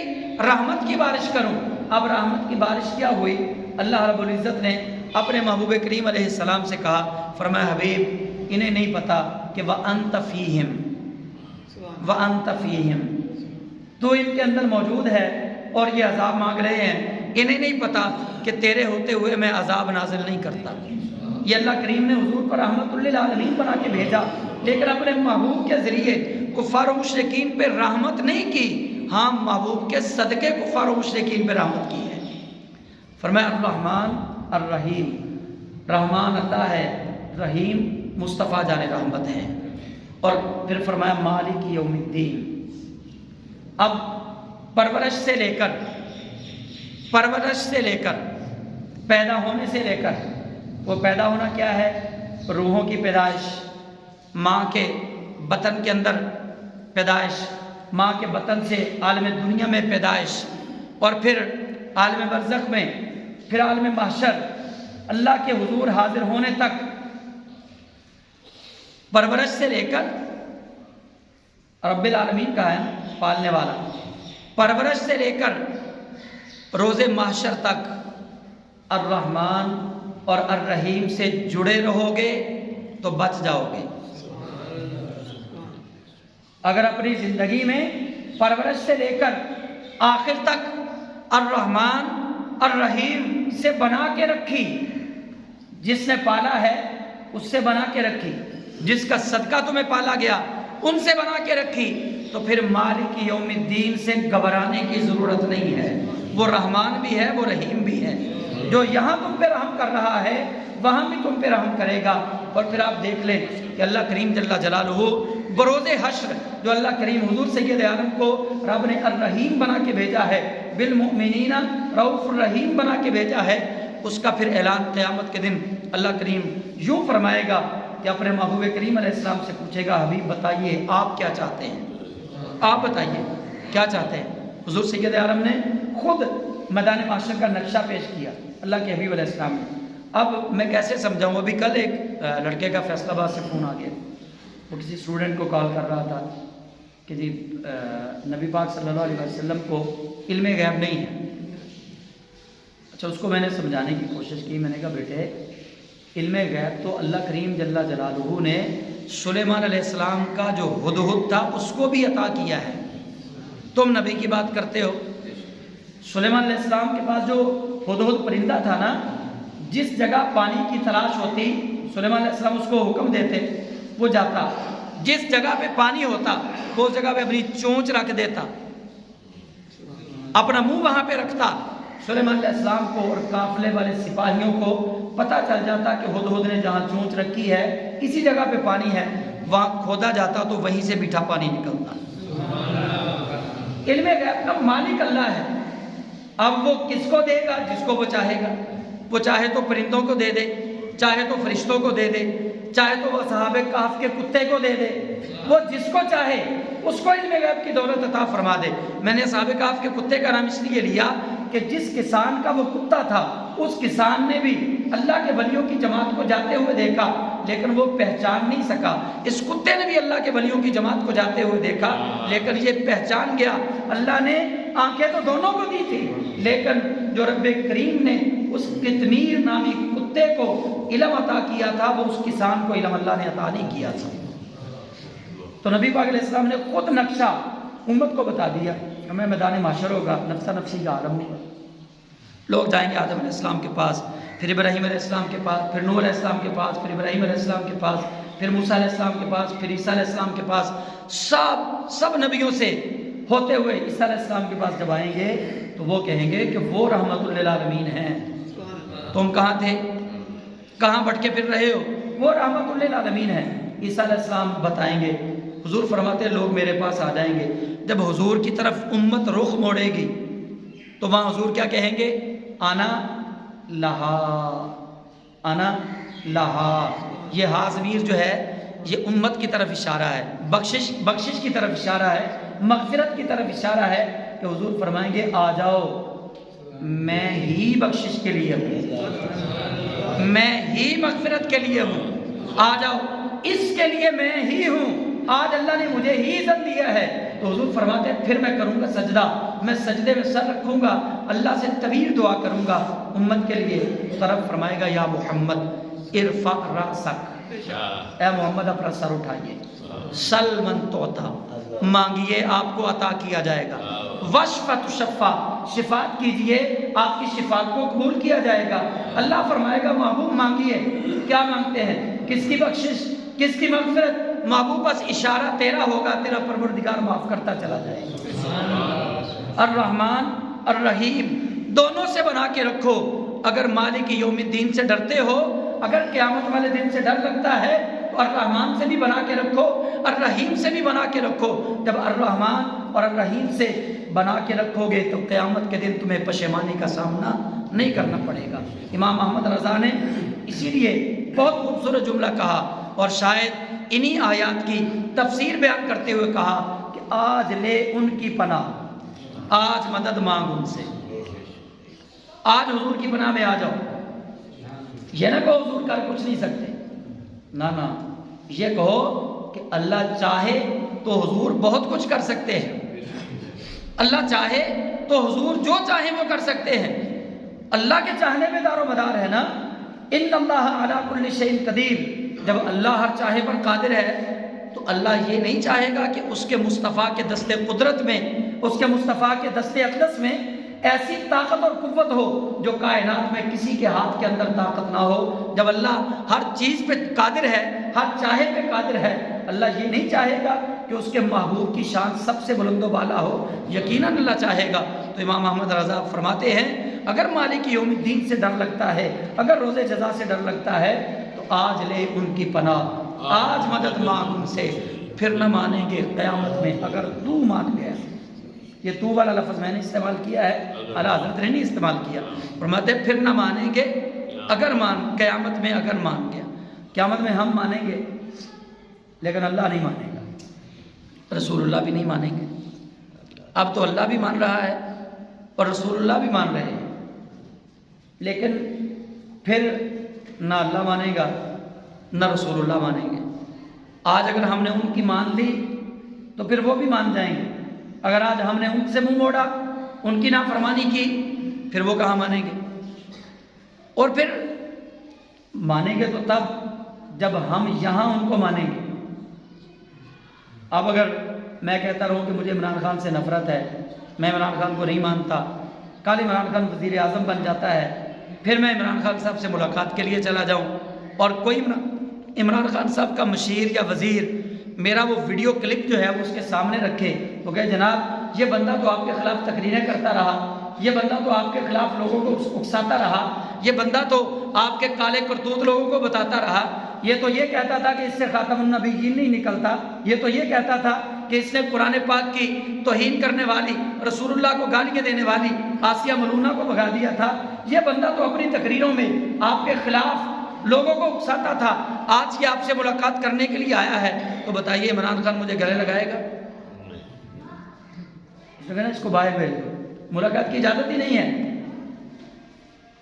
رحمت کی بارش کروں۔ اب رحمت کی بارش کیا ہوئی؟ اللہ رب العزت نے اپنے محبوب کریم علیہ السلام سے کہا، فرمایا حبیب انہیں نہیں پتا کہ وَأَنْتَ فِيهِمْ وَأَنْتَ فِيهِمْ، تو ان کے اندر موجود ہے اور یہ عذاب مانگ رہے ہیں، انہیں نہیں پتا کہ تیرے ہوتے ہوئے میں عذاب نازل نہیں کرتا۔ یہ اللہ کریم نے حضور پر رحمت للعالمین بنا کے بھیجا، لیکن اپنے محبوب کے ذریعے کفار و مشرکین پہ رحمت نہیں کی، ہاں محبوب کے صدقے کفار و مشرکین پہ رحمت کی ہے۔ فرمایا الرحمن الرحیم، رحمان اللہ ہے، رحیم مصطفیٰ جان رحمت ہے۔ اور پھر فرمایا مالک یوم الدین۔ اب پرورش سے لے کر پیدا ہونے سے لے کر، وہ پیدا ہونا کیا ہے؟ روحوں کی پیدائش، ماں کے بطن کے اندر پیدائش، ماں کے بطن سے عالم دنیا میں پیدائش، اور پھر عالم برزخ میں، پھر عالم محشر، اللہ کے حضور حاضر ہونے تک، پرورش سے لے کر، رب العالمین کا ہے پالنے والا، پرورش سے لے کر روز محشر تک الرحمن اور الرحیم سے جڑے رہو گے تو بچ جاؤ گے۔ اگر اپنی زندگی میں پرورش سے لے کر آخر تک الرحمن الرحیم سے بنا کے رکھی، جس نے پالا ہے اس سے بنا کے رکھی، جس کا صدقہ تمہیں پالا گیا ان سے بنا کے رکھی، تو پھر مالک یوم الدین سے گھبرانے کی ضرورت نہیں ہے۔ وہ رحمان بھی ہے، وہ رحیم بھی ہے، جو یہاں تم پہ رحم کر رہا ہے وہاں بھی تم پہ رحم کرے گا۔ اور پھر آپ دیکھ لیں کہ اللہ کریم جل جلالہ بروز حشر، جو اللہ کریم حضور سید عالم کو رب نے الرحیم بنا کے بھیجا ہے، بالمؤمنین رؤوف الرحیم بنا کے بھیجا ہے، اس کا پھر اعلان قیامت کے دن اللہ کریم یوں فرمائے گا کہ اپنے محبوب کریم علیہ السلام سے پوچھے گا حبیب بتائیے آپ کیا چاہتے ہیں، آپ بتائیے کیا چاہتے ہیں۔ حضور سید عالم نے خود میدان محشر کا نقشہ پیش کیا اللہ کے حبیب علیہ السلام نے، اب میں کیسے سمجھاؤں؟ ابھی کل ایک لڑکے کا فیصلہ آباد سے فون آ گیا، وہ کسی اسٹوڈنٹ کو کال کر رہا تھا کہ جی نبی پاک صلی اللہ علیہ وسلم کو علم غیب نہیں ہے۔ اچھا، اس کو میں نے سمجھانے کی کوشش کی، میں نے کہا بیٹے علم غیب تو اللہ کریم جل جلالہ نے سلیمان علیہ السلام کا جو ہدہد تھا اس کو بھی عطا کیا ہے، تم نبی کی بات کرتے ہو۔ سلیمان علیہ السلام کے پاس جو ہدہد پرندہ تھا نا، جس جگہ پانی کی تلاش ہوتی سلیمان علیہ السلام اس کو حکم دیتے، وہ جاتا، جس جگہ پہ پانی ہوتا وہ اس جگہ پہ اپنی چونچ رکھ دیتا، اپنا منہ وہاں پہ رکھتا۔ سلیمان علیہ السلام کو اور قافلے والے سپاہیوں کو پتہ چل جاتا کہ ہدہد نے جہاں چونچ رکھی ہے اسی جگہ پہ پانی ہے، وہاں کھودا جاتا تو وہیں سے میٹھا پانی نکلتا۔ علم غیب کا مالک اللہ ہے، اب وہ کس کو دے گا؟ جس کو وہ چاہے گا۔ وہ چاہے تو پرندوں کو دے دے، چاہے تو فرشتوں کو دے دے، چاہے تو وہ اصحاب کہف کے کتے کو دے دے، وہ جس کو چاہے اس کو علم غیب کی دولت عطا فرما دے۔ میں نے اصحاب کہف کے کتے کا نام اس لیے لیا کہ جس کسان کا وہ کتا تھا اس کسان نے بھی اللہ کے ولیوں کی جماعت کو جاتے ہوئے دیکھا لیکن وہ پہچان نہیں سکا، اس کتے نے بھی اللہ کے ولیوں کی جماعت کو جاتے ہوئے دیکھا لیکن یہ پہچان گیا۔ اللہ نے آنکھیں تو دونوں کو دی تھی لیکن جو رب کریم نے اس قطمیر نامی کتے کو علم عطا کیا تھا وہ اس کسان کو علم اللہ نے عطا نہیں کیا تھا۔ تو نبی پاک علیہ السلام نے خود نقشہ امت کو بتا دیا، ہمیں میدان محشر ہوگا، نفسا نفسی کا عالم ہوگا، لوگ جائیں گے آدم علیہ السلام کے پاس، پھر ابراہیم علیہ السلام کے پاس، پھر نوح علیہ السلام کے پاس، پھر ابراہیم علیہ السلام کے پاس، پھر موسیٰ علیہ السلام کے پاس، پھر عیسیٰ علیہ السلام کے پاس، سب نبیوں سے ہوتے ہوئے عیسیٰ علیہ السلام کے پاس جب آئیں گے تو وہ کہیں گے کہ وہ رحمت للعالمین ہیں، تم کہاں تھے، کہاں بھٹکے پھر رہے ہو، وہ رحمت للعالمین ہیں۔ عیسیٰ علیہ السلام بتائیں گے، حضور فرماتے ہیں لوگ میرے پاس آ جائیں گے، جب حضور کی طرف امت رخ موڑے گی تو وہاں حضور کیا کہیں گے؟ انا لہا، انا لہا۔ یہ ہا ضمیر جو ہے یہ امت کی طرف اشارہ ہے، بخشش کی طرف اشارہ ہے، مغفرت کی طرف اشارہ ہے کہ حضور فرمائیں گے آ جاؤ، میں ہی بخشش کے لیے ہوں، میں ہی مغفرت کے لیے ہوں، آ جاؤ، اس کے لیے میں ہی ہوں، آج اللہ نے مجھے ہی عزت دیا ہے۔ تو حضور فرماتے ہیں پھر میں کروں گا سجدہ، میں سجدے میں سر رکھوں گا، اللہ سے طویل دعا کروں گا امت کے لیے۔ طرف فرمائے گا یا محمد ارفع رأسک، اے محمد اپنا سر اٹھائیے، سل من توتا، مانگیے آپ کو عطا کیا جائے گا، وشفع تشفع، شفاعت کیجئے آپ کی شفاعت کو قبول کیا جائے گا۔ اللہ فرمائے گا محبوب مانگیے، کیا مانگتے ہیں؟ کس کی بخشش، کس کی مغفرت؟ محبوب بس اشارہ تیرا ہوگا، تیرا پروردگار معاف کرتا چلا جائے گا۔ الرحمن الرحیم دونوں سے بنا کے رکھو، اگر مالک یوم الدین سے ڈرتے ہو، اگر قیامت والے دن سے ڈر لگتا ہے تو الرحمن سے بھی بنا کے رکھو، الرحیم سے بھی بنا کے رکھو۔ جب الرحمن اور الرحیم سے بنا کے رکھو گے تو قیامت کے دن تمہیں پشیمانی کا سامنا نہیں کرنا پڑے گا۔ امام احمد رضا نے اسی لیے بہت خوبصورت جملہ کہا اور شاید انہی آیات کی تفسیر بیان کرتے ہوئے کہا کہ آج لے ان کی پناہ، آج مدد مانگ ان سے، آج حضور کی پناہ میں آ جاؤ۔ یہ نہ کہو حضور کر کچھ نہیں سکتے، نہ، یہ کہو کہ اللہ چاہے تو حضور بہت کچھ کر سکتے ہیں، اللہ چاہے تو حضور جو چاہے وہ کر سکتے ہیں، اللہ کے چاہنے میں دار و مدار ہے نا۔ ان اللہ علی کل شیء قدیر، جب اللہ ہر چاہے پر قادر ہے تو اللہ یہ نہیں چاہے گا کہ اس کے مصطفیٰ کے دست قدرت میں، اس کے مصطفیٰ کے دست اقدس میں ایسی طاقت اور قوت ہو جو کائنات میں کسی کے ہاتھ کے اندر طاقت نہ ہو۔ جب اللہ ہر چیز پہ قادر ہے، ہر چاہے پہ قادر ہے، اللہ یہ نہیں چاہے گا کہ اس کے محبوب کی شان سب سے بلند و بالا ہو، یقیناً اللہ چاہے گا۔ تو امام احمد رضا فرماتے ہیں اگر مالک یوم الدین سے ڈر لگتا ہے، اگر روز جزا سے ڈر لگتا ہے تو آج لے ان کی پناہ، آج مدد مانگ ان سے، پھر نہ مانیں گے قیامت میں اگر تو مان گیا۔ یہ تو والا لفظ میں نے استعمال کیا ہے، اعلیٰ حضرت نے نہیں استعمال کیا۔ فرماتے ہیں پھر نہ مانیں گے اگر قیامت میں اگر مان گیا۔ قیامت میں ہم مانیں گے لیکن اللہ نہیں مانے گا، رسول اللہ بھی نہیں مانیں گے۔ اب تو اللہ بھی مان رہا ہے اور رسول اللہ بھی مان رہے ہیں، لیکن پھر نہ اللہ مانے گا نہ رسول اللہ مانیں گے۔ آج اگر ہم نے ان کی مان لی تو پھر وہ بھی مان جائیں گے، اگر آج ہم نے ان سے منہ موڑا، ان کی نافرمانی کی، پھر وہ کہاں مانیں گے؟ اور پھر مانیں گے تو تب جب ہم یہاں ان کو مانیں گے۔ اب اگر میں کہتا رہوں کہ مجھے عمران خان سے نفرت ہے، میں عمران خان کو نہیں مانتا، کل عمران خان وزیر اعظم بن جاتا ہے، پھر میں عمران خان صاحب سے ملاقات کے لیے چلا جاؤں اور کوئی عمران خان صاحب کا مشیر یا وزیر میرا وہ ویڈیو کلپ جو ہے وہ اس کے سامنے رکھے تو کہے جناب یہ بندہ تو آپ کے خلاف تقریریں کرتا رہا، یہ بندہ تو آپ کے خلاف لوگوں کو اکساتا رہا، یہ بندہ تو آپ کے کالے کرتوت لوگوں کو بتاتا رہا، یہ تو یہ کہتا تھا کہ اس سے خاتم النبیین نہیں نکلتا، یہ تو یہ کہتا تھا کہ اس نے قرآن پاک کی توہین کرنے والی، رسول اللہ کو گالیاں دینے والی آسیہ ملونہ کو بھگا دیا تھا، یہ بندہ تو اپنی تقریروں میں آپ کے خلاف لوگوں کو اکساتا تھا، آج یہ آپ سے ملاقات کرنے کے لیے آیا ہے، تو بتائیے عمران خان مجھے گلے لگائے گا؟ اس کو باہر بھیج دو، ملاقات کی اجازت ہی نہیں ہے،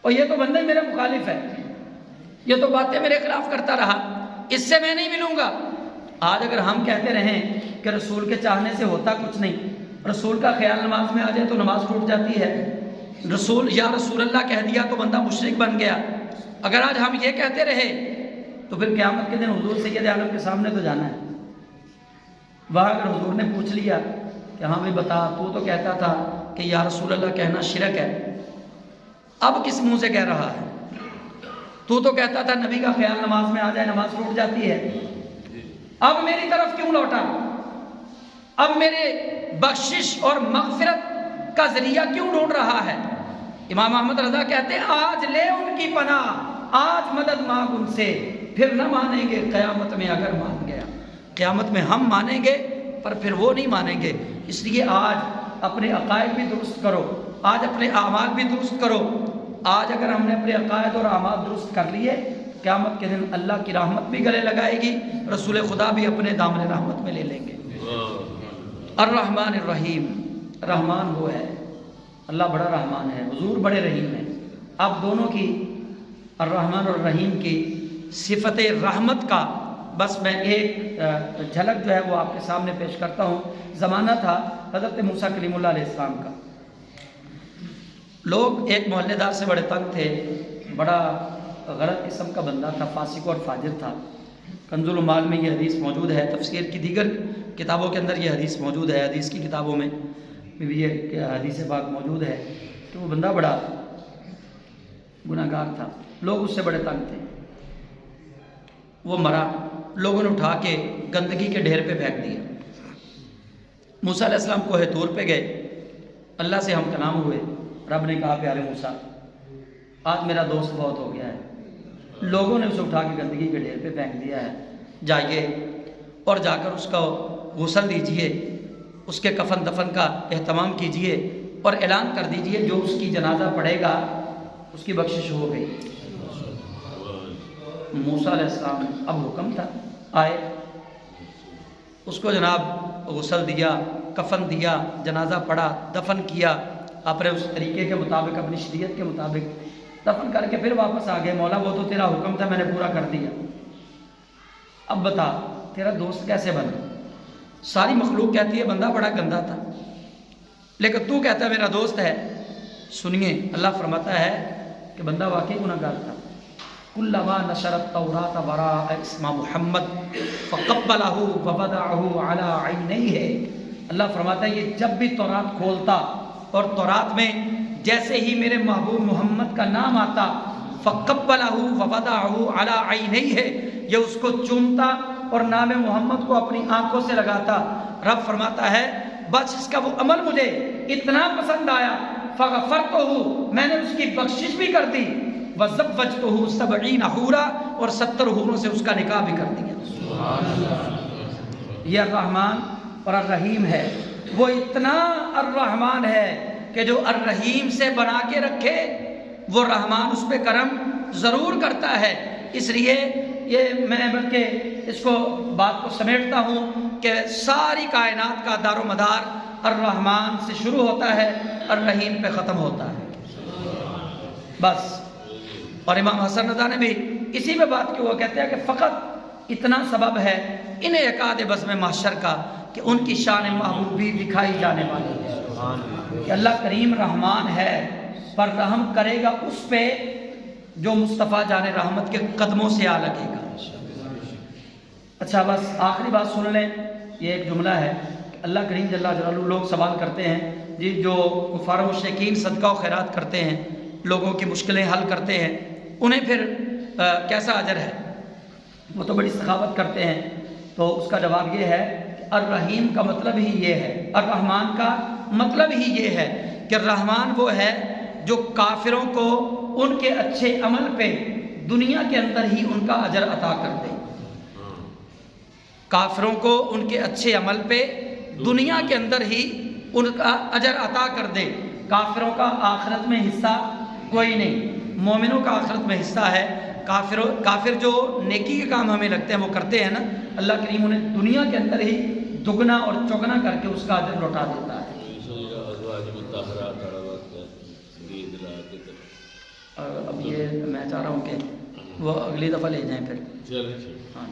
اور یہ تو بندہ میرا مخالف ہے، یہ تو باتیں میرے خلاف کرتا رہا، اس سے میں نہیں ملوں گا۔ آج اگر ہم کہتے رہیں کہ رسول کے چاہنے سے ہوتا کچھ نہیں، رسول کا خیال نماز میں آ جائے تو نماز ٹوٹ جاتی ہے، رسول یا رسول اللہ کہہ دیا تو بندہ مشرک بن گیا، اگر آج ہم یہ کہتے رہے تو پھر قیامت کے دن حضور سید عالم کے سامنے تو جانا ہے، وہاں اگر حضور نے پوچھ لیا کہ ہاں بھائی بتا، تو کہتا تھا کہ یا رسول اللہ کہنا شرک ہے، اب کس منہ سے کہہ رہا ہے؟ تو کہتا تھا نبی کا خیال نماز میں آ جائے نماز ٹوٹ جاتی ہے، اب میری طرف کیوں لوٹا؟ اب میرے بخشش اور مغفرت کا ذریعہ کیوں ڈھونڈ رہا ہے؟ امام احمد رضا کہتے ہیں آج لے ان کی پناہ، آج مدد مانگ ان سے، پھر نہ مانیں گے قیامت میں اگر مان گیا، قیامت میں ہم مانیں گے پر پھر وہ نہیں مانیں گے۔ اس لیے آج اپنے عقائد بھی درست کرو، آج اپنے اعمال بھی درست کرو۔ آج اگر ہم نے اپنے عقائد اور اعمال درست کر لیے، قیامت کے دن اللہ کی رحمت بھی گلے لگائے گی، رسول خدا بھی اپنے دامن رحمت میں لے لیں گے۔ الرحمن الرحیم، رحمان وہ ہے، اللہ بڑا رحمان ہے، حضور بڑے رحیم ہیں۔ اب دونوں کی، الرحمن اور الرحیم کی صفت رحمت کا بس میں ایک جھلک جو ہے وہ آپ کے سامنے پیش کرتا ہوں۔ زمانہ تھا حضرت موسیٰ کلیم اللہ علیہ السلام کا، لوگ ایک محلے دار سے بڑے تنگ تھے، بڑا غلط قسم کا بندہ تھا، فاسق اور فاجر تھا۔ کنز العمال میں یہ حدیث موجود ہے، تفسیر کی دیگر کتابوں کے اندر یہ حدیث موجود ہے، حدیث کی کتابوں میں بھی یہ حدیث پاک موجود ہے کہ وہ بندہ بڑا گناہ گار تھا، لوگ اس سے بڑے تنگ تھے، وہ مرا، لوگوں نے اٹھا کے گندگی کے ڈھیر پہ پھینک دیا۔ موسیٰ علیہ السلام کوہ طور پہ گئے، اللہ سے ہم کلام ہوئے، رب نے کہا پیارے موسیٰ آج میرا دوست بہت ہو گیا ہے، لوگوں نے اسے اٹھا کے گندگی کے ڈھیر پہ پھینک دیا ہے، جائیے اور جا کر اس کو غسل دیجئے، اس کے کفن دفن کا اہتمام کیجئے اور اعلان کر دیجئے جو اس کی جنازہ پڑھے گا اس کی بخشش ہو گئی۔ موسیٰ علیہ السلام اب حکم تھا، آئے، اس کو جناب غسل دیا، کفن دیا، جنازہ پڑھا، دفن کیا، اپنے اس طریقے کے مطابق، اپنی شریعت کے مطابق دفن کر کے پھر واپس آ گئے۔ مولا وہ تو تیرا حکم تھا، میں نے پورا کر دیا، اب بتا تیرا دوست کیسے بنا؟ ساری مخلوق کہتی ہے بندہ بڑا گندا تھا، لیکن تو کہتا ہے میرا دوست ہے۔ سنیے اللہ فرماتا ہے کہ بندہ واقعی گناہ گار تھا۔ کلما نشرت التوراۃ وراء اسم محمد فقبلہ ووضعہ علی عینیہ، اللہ فرماتا ہے یہ جب بھی تورات کھولتا اور تورات میں جیسے ہی میرے محبوب محمد کا نام آتا، فقبلہ ووضعہ علی عینیہ، یہ اس کو چومتا اور نام محمد کو اپنی آنکھوں سے لگاتا۔ رب فرماتا ہے بس اس کا وہ عمل مجھے اتنا پسند آیا، فغفرتہ، میں نے اس کی بخشش بھی کر دی، وزوجتہ 70 حورا، اور 70 حوروں سے اس کا نکاح بھی کر دیا۔ یہ الرحمن اور الرحیم ہے، وہ اتنا الرحمن ہے کہ جو الرحیم سے بنا کے رکھے وہ رحمان اس پہ کرم ضرور کرتا ہے۔ اس لیے یہ میں بلکہ اس کو بات کو سمیٹتا ہوں کہ ساری کائنات کا دار و مدار الرحمن سے شروع ہوتا ہے، الرحیم پہ ختم ہوتا ہے، بس۔ اور امام حسن رضا نے بھی اسی پہ بات کی، وہ کہتے ہیں کہ فقط اتنا سبب ہے انہیں یکاد بزم محشر کا کہ ان کی شان محبوبی دکھائی جانے والی ہے، کہ اللہ کریم رحمان ہے پر رحم کرے گا اس پہ جو مصطفیٰ جان رحمت کے قدموں سے آ لگے گا۔ اچھا بس آخری بات سن لیں، یہ ایک جملہ ہے کہ اللہ کریم جل جلالہ، لوگ سوال کرتے ہیں جی جو کفار و مشرکین صدقہ و خیرات کرتے ہیں، لوگوں کی مشکلیں حل کرتے ہیں، انہیں پھر کیسا اجر ہے؟ وہ تو بڑی سخاوت کرتے ہیں۔ تو اس کا جواب یہ ہے کہ الرحیم کا مطلب ہی یہ ہے، الرحمن کا مطلب ہی یہ ہے کہ رحمان وہ ہے جو کافروں کو ان کے اچھے عمل پہ دنیا کے اندر ہی ان کا اجر عطا کر دے، کافروں کو ان کے اچھے عمل پہ دنیا کے اندر ہی ان کا اجر عطا کر دے۔ کافروں کا آخرت میں حصہ کوئی نہیں، مومنوں کا آخرت میں حصہ ہے۔ کافر جو نیکی کے کام ہمیں لگتے ہیں وہ کرتے ہیں نا، اللہ کریم انہیں دنیا کے اندر ہی دگنا اور چوگنا کر کے اس کا اجر لوٹا دیتا ہے۔ اب یہ میں چاہ رہا ہوں کہ وہ اگلی دفعہ لے جائیں پھر، ہاں۔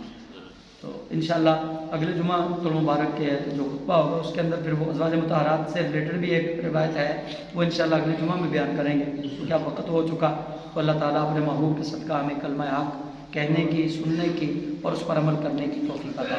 تو انشاءاللہ اگلے جمعہ المبارک کے جو خطبہ ہوگا اس کے اندر پھر وہ ازواج مطہرات سے ریلیٹڈ بھی ایک روایت ہے، وہ انشاءاللہ اگلے جمعہ میں بیان کریں گے، کیونکہ اب وقت ہو چکا۔ تو اللہ تعالیٰ اپنے محبوب کے صدقہ ہمیں کلمہ حق کہنے کی، سننے کی اور اس پر عمل کرنے کی توفیق عطا